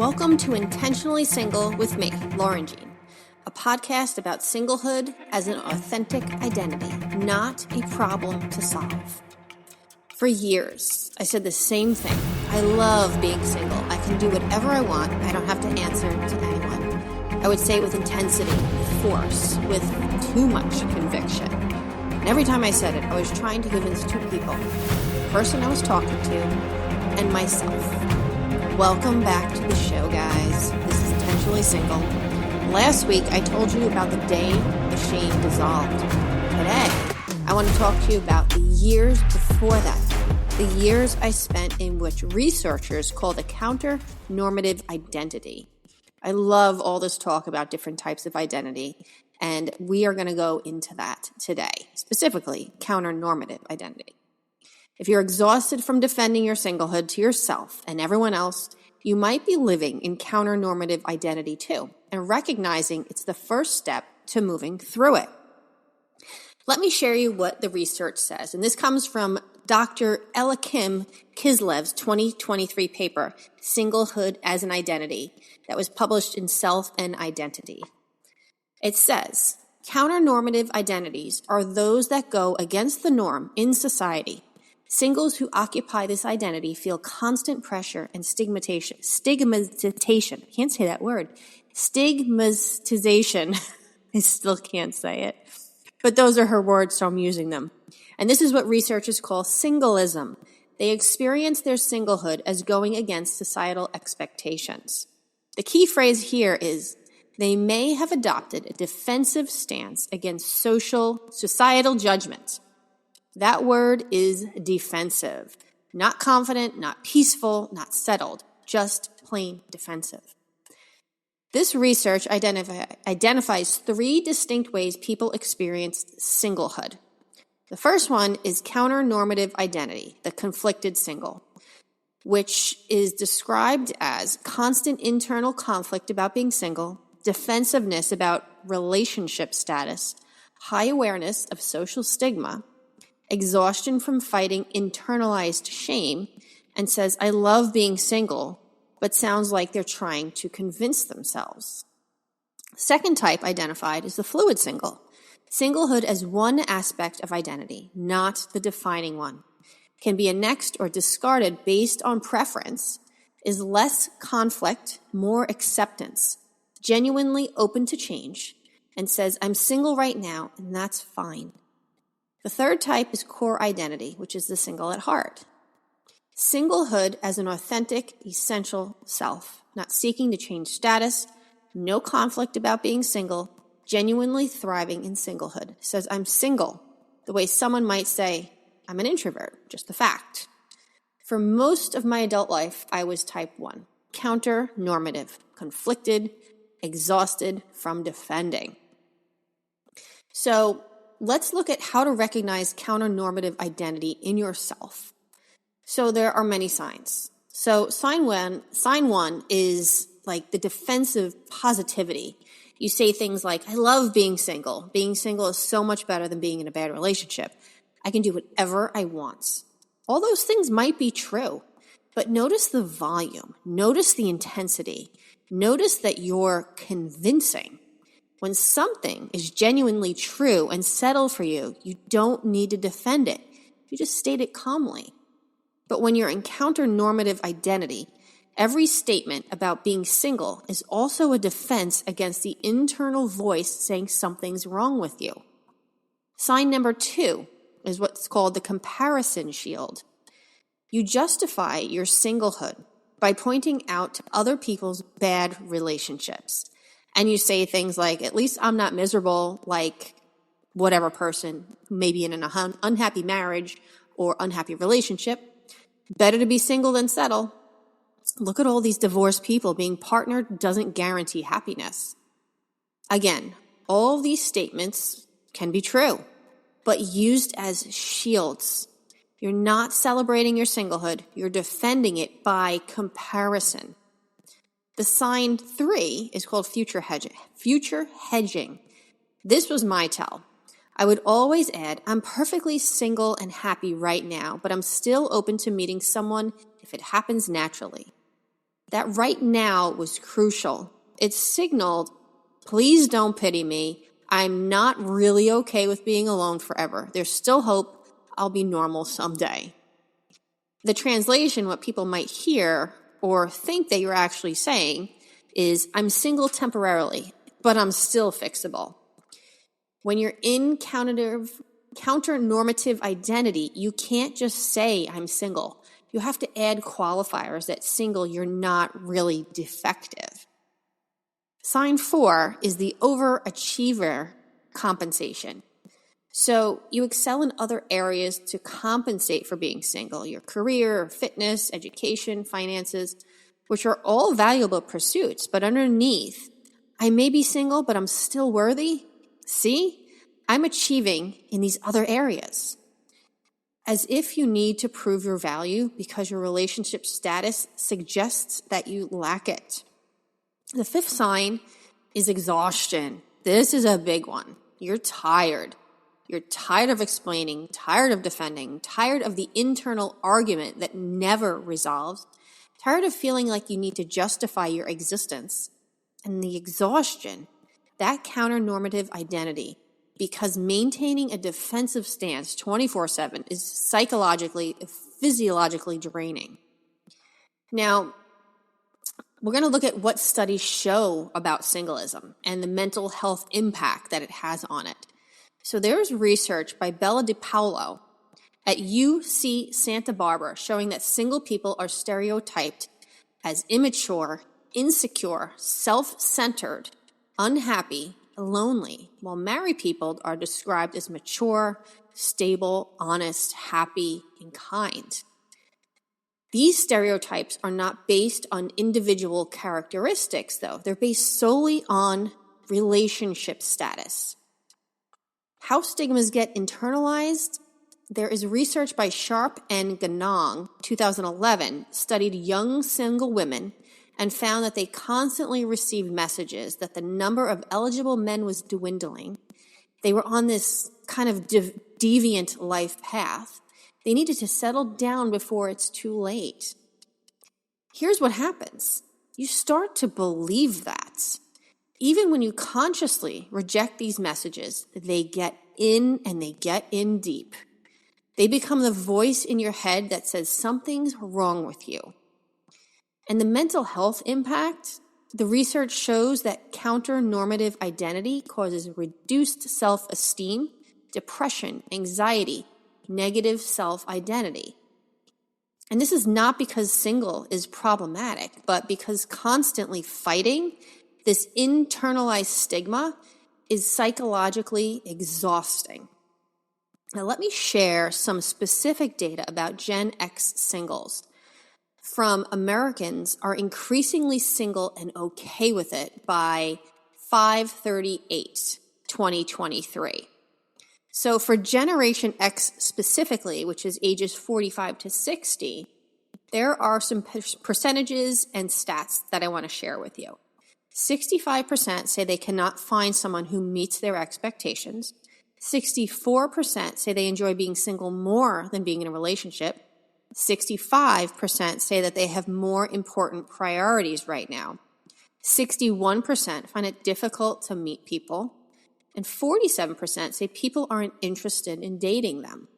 Welcome to Intentionally Single with me, Lauren Jean, a podcast about singlehood as an authentic identity, not a problem to solve. For years, I said the same thing. I love being single. I can do whatever I want. I don't have to answer to anyone. I would say it with intensity, with force, with too much conviction. And every time I said it, I was trying to convince two people, the person I was talking to and myself. Welcome back to the show, guys. This is Intentionally Single. Last week, I told you about the day the shame dissolved. Today, I want to talk to you about the years before that, the years I spent in which researchers call the counter-normative identity. I love all this talk about different types of identity, and we are going to go into that today, specifically counter-normative identity. If you're exhausted from defending your singlehood to yourself and everyone else, you might be living in counter-normative identity too, and recognizing it's the first step to moving through it. Let me share you what the research says, and this comes from Dr. Eliakim Kislev's 2023 paper, Singlehood as an Identity, that was published in Self and Identity. It says, counter-normative identities are those that go against the norm in society. Singles who occupy this identity feel constant pressure and stigmatization. I can't say that word. Stigmatization. I still can't say it. But those are her words, so I'm using them. And this is what researchers call singleism. They experience their singlehood as going against societal expectations. The key phrase here is, they may have adopted a defensive stance against societal judgment. That word is defensive. Not confident, not peaceful, not settled, just plain defensive. This research identifies three distinct ways people experience singlehood. The first one is counter-normative identity, the conflicted single, which is described as constant internal conflict about being single, defensiveness about relationship status, high awareness of social stigma, exhaustion from fighting internalized shame, and says, I love being single, but sounds like they're trying to convince themselves. Second type identified is the fluid single. Singlehood as one aspect of identity, not the defining one. Can be annexed or discarded based on preference, is less conflict, more acceptance, genuinely open to change, and says, I'm single right now, and that's fine. The third type is core identity, which is the single at heart. Singlehood as an authentic, essential self, not seeking to change status, no conflict about being single, genuinely thriving in singlehood. Says, I'm single, the way someone might say, I'm an introvert, just the fact. For most of my adult life, I was type 1, counter-normative, conflicted, exhausted from defending. So, let's look at how to recognize counter-normative identity in yourself. So there are many signs. So sign one is like the defensive positivity. You say things like, I love being single. Being single is so much better than being in a bad relationship. I can do whatever I want. All those things might be true, but notice the volume. Notice the intensity. Notice that you're convincing. When something is genuinely true and settled for you, you don't need to defend it. You just state it calmly. But when you're in counter-normative identity, every statement about being single is also a defense against the internal voice saying something's wrong with you. Sign number 2 is what's called the comparison shield. You justify your singlehood by pointing out to other people's bad relationships. And you say things like, at least I'm not miserable like whatever person, maybe in an unhappy marriage or unhappy relationship. Better to be single than settle. Look at all these divorced people. Being partnered doesn't guarantee happiness. Again, all these statements can be true, but used as shields. You're not celebrating your singlehood. You're defending it by comparison. The sign 3 is called future hedging. This was my tell. I would always add, I'm perfectly single and happy right now, but I'm still open to meeting someone if it happens naturally. That right now was crucial. It signaled, please don't pity me. I'm not really okay with being alone forever. There's still hope. I'll be normal someday. The translation, what people might hear or think that you're actually saying is, I'm single temporarily, but I'm still fixable. When you're in counter-normative identity, you can't just say, I'm single. You have to add qualifiers that single, you're not really defective. Sign 4 is the overachiever compensation. So you excel in other areas to compensate for being single, your career, fitness, education, finances, which are all valuable pursuits. But underneath, I may be single, but I'm still worthy. See, I'm achieving in these other areas. As if you need to prove your value because your relationship status suggests that you lack it. The 5th sign is exhaustion. This is a big one. You're tired. You're tired of explaining, tired of defending, tired of the internal argument that never resolves, tired of feeling like you need to justify your existence. And the exhaustion, that counter-normative identity, because maintaining a defensive stance 24/7 is psychologically, physiologically draining. Now, we're going to look at what studies show about singleism and the mental health impact that it has on it. So there's research by Bella DiPaolo at UC Santa Barbara showing that single people are stereotyped as immature, insecure, self-centered, unhappy, lonely, while married people are described as mature, stable, honest, happy, and kind. These stereotypes are not based on individual characteristics, though. They're based solely on relationship status. How stigmas get internalized? There is research by Sharp and Ganong, 2011, studied young single women and found that they constantly received messages that the number of eligible men was dwindling. They were on this kind of deviant life path. They needed to settle down before it's too late. Here's what happens. You start to believe that. Even when you consciously reject these messages, they get in and they get in deep. They become the voice in your head that says something's wrong with you. And the mental health impact, the research shows that counter-normative identity causes reduced self-esteem, depression, anxiety, negative self-identity. And this is not because single is problematic, but because constantly fighting this internalized stigma is psychologically exhausting. Now, let me share some specific data about Gen X singles. From Americans are increasingly single and okay with it by 5/38/2023. So for Generation X specifically, which is ages 45 to 60, there are some percentages and stats that I want to share with you. 65% say they cannot find someone who meets their expectations. 64% say they enjoy being single more than being in a relationship. 65% say that they have more important priorities right now. 61% find it difficult to meet people. And 47% say people aren't interested in dating them.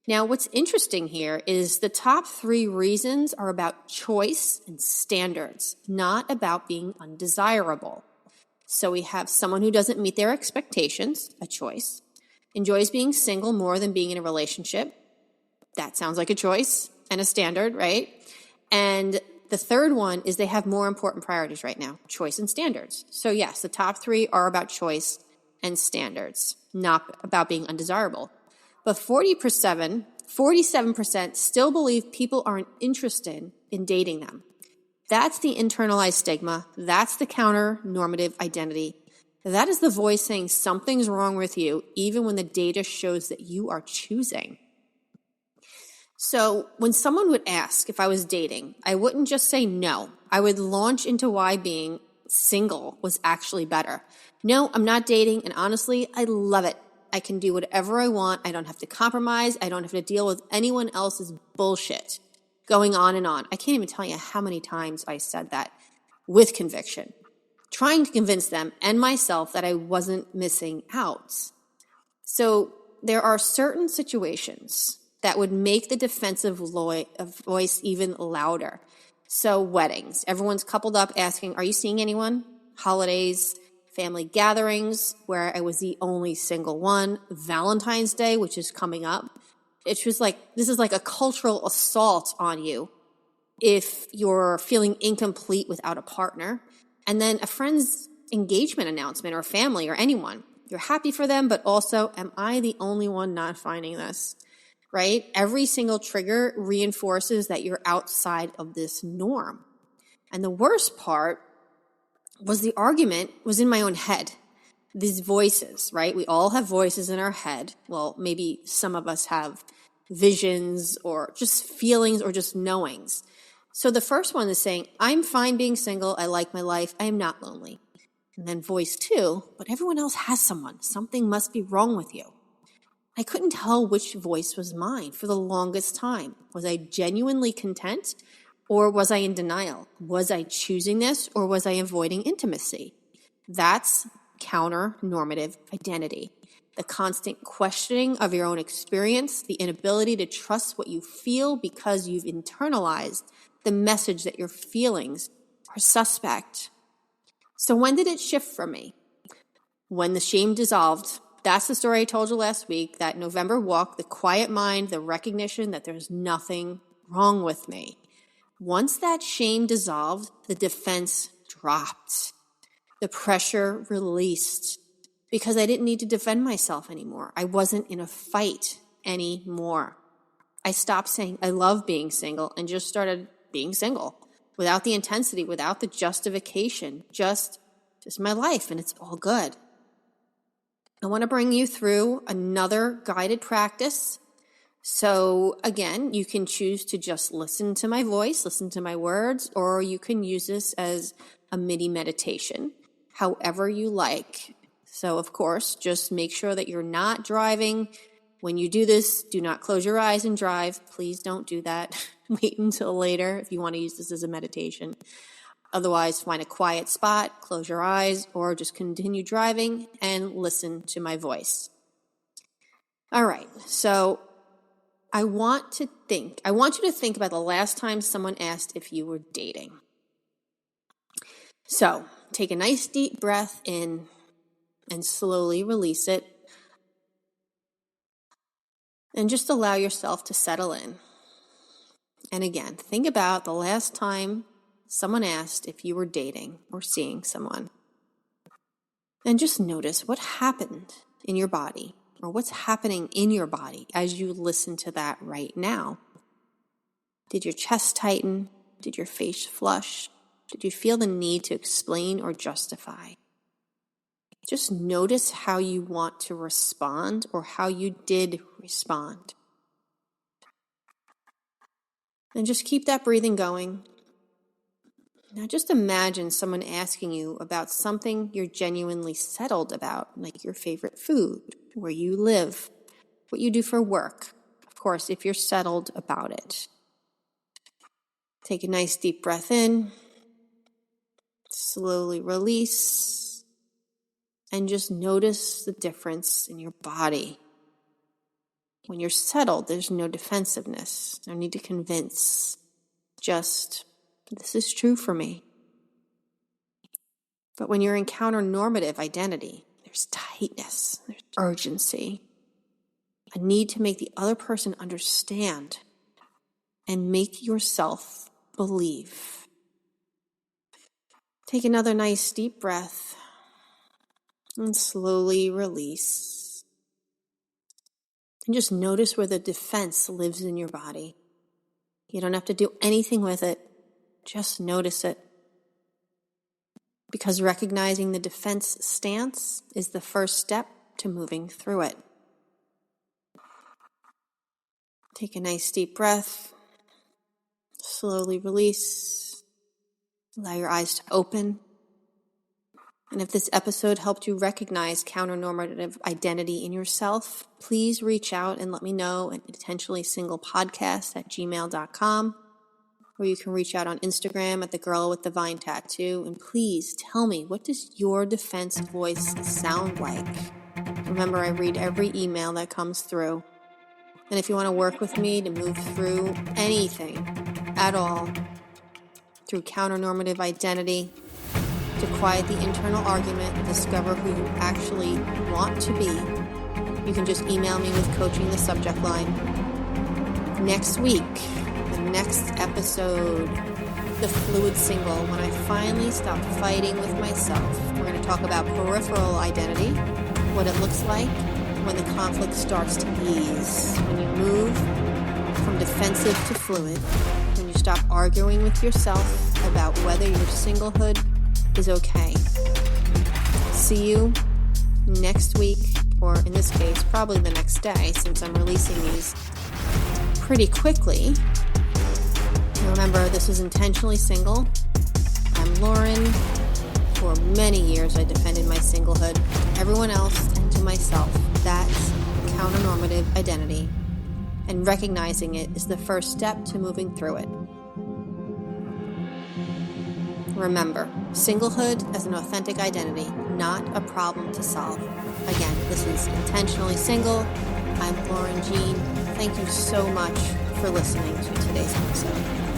Now, what's interesting here is the top 3 reasons are about choice and standards, not about being undesirable. So we have someone who doesn't meet their expectations, a choice, enjoys being single more than being in a relationship. That sounds like a choice and a standard, right? And the third one is they have more important priorities right now, choice and standards. So yes, the top 3 are about choice and standards, not about being undesirable. But 47% still believe people aren't interested in dating them. That's the internalized stigma. That's the counter-normative identity. That is the voice saying something's wrong with you, even when the data shows that you are choosing. So when someone would ask if I was dating, I wouldn't just say no. I would launch into why being single was actually better. No, I'm not dating, and honestly, I love it. I can do whatever I want. I don't have to compromise. I don't have to deal with anyone else's bullshit. going on and on. I can't even tell you how many times I said that with conviction, trying to convince them and myself that I wasn't missing out. So there are certain situations that would make the defensive voice even louder. So weddings, everyone's coupled up asking, are you seeing anyone? Holidays, family gatherings where I was the only single one, Valentine's Day, which is coming up. It's just like, this is like a cultural assault on you if you're feeling incomplete without a partner. And then a friend's engagement announcement or family or anyone. You're happy for them, but also, am I the only one not finding this? Right? Every single trigger reinforces that you're outside of this norm. And the worst part was the argument was in my own head. These voices, right? We all have voices in our head. Well, maybe some of us have visions or just feelings or just knowings. So the first one is saying, I'm fine being single. I like my life. I am not lonely. And then voice two, but everyone else has someone. Something must be wrong with you. I couldn't tell which voice was mine for the longest time. Was I genuinely content or was I in denial? Was I choosing this or was I avoiding intimacy? That's counter-normative identity. The constant questioning of your own experience, the inability to trust what you feel because you've internalized the message that your feelings are suspect. So when did it shift for me? When the shame dissolved. That's the story I told you last week, that November walk, the quiet mind, the recognition that there's nothing wrong with me. Once that shame dissolved, the defense dropped. The pressure released because I didn't need to defend myself anymore. I wasn't in a fight anymore. I stopped saying I love being single and just started being single without the intensity, without the justification, just my life, and it's all good. I want to bring you through another guided practice. So again, you can choose to just listen to my voice, listen to my words, or you can use this as a mini meditation, however you like. So of course, just make sure that you're not driving. When you do this, do not close your eyes and drive. Please don't do that. Wait until later if you want to use this as a meditation. Otherwise, find a quiet spot, close your eyes, or just continue driving and listen to my voice. All right, so I want you to think about the last time someone asked if you were dating. So take a nice deep breath in and slowly release it. And just allow yourself to settle in. And again, think about the last time someone asked if you were dating or seeing someone. And just notice what happened in your body or what's happening in your body as you listen to that right now. Did your chest tighten? Did your face flush? Did you feel the need to explain or justify? Just notice how you want to respond or how you did respond. And just keep that breathing going. Now just imagine someone asking you about something you're genuinely settled about, like your favorite food, where you live, what you do for work. Of course, if you're settled about it. Take a nice deep breath in, slowly release, and just notice the difference in your body. When you're settled, there's no defensiveness, no need to convince, just this is true for me. But when you're in counter-normative identity, there's tightness, there's urgency, a need to make the other person understand and make yourself believe. Take another nice deep breath and slowly release. And just notice where the defense lives in your body. You don't have to do anything with it. Just notice it. Because recognizing the defense stance is the first step to moving through it. Take a nice deep breath. Slowly release. Allow your eyes to open. And if this episode helped you recognize counter-normative identity in yourself, please reach out and let me know at potentiallysinglepodcast@gmail.com. or you can reach out on Instagram at the girl with the vine tattoo. And please tell me, what does your defense voice sound like? Remember, I read every email that comes through. And if you want to work with me to move through anything at all, through counter-normative identity, to quiet the internal argument and discover who you actually want to be, you can just email me with coaching the subject line. Next week, the next episode, the fluid single, when I finally stop fighting with myself. We're going to talk about peripheral identity, what it looks like when the conflict starts to ease, when you move from defensive to fluid, when you stop arguing with yourself about whether your singlehood is okay. See you next week, or in this case, probably the next day, since I'm releasing these pretty quickly. Remember, this is Intentionally Single. I'm Lauren. For many years, I defended my singlehood. Everyone else and to myself. That's counter-normative identity. And recognizing it is the first step to moving through it. Remember, singlehood as an authentic identity, not a problem to solve. Again, this is Intentionally Single. I'm Lauren Jean. Thank you so much for listening to today's episode.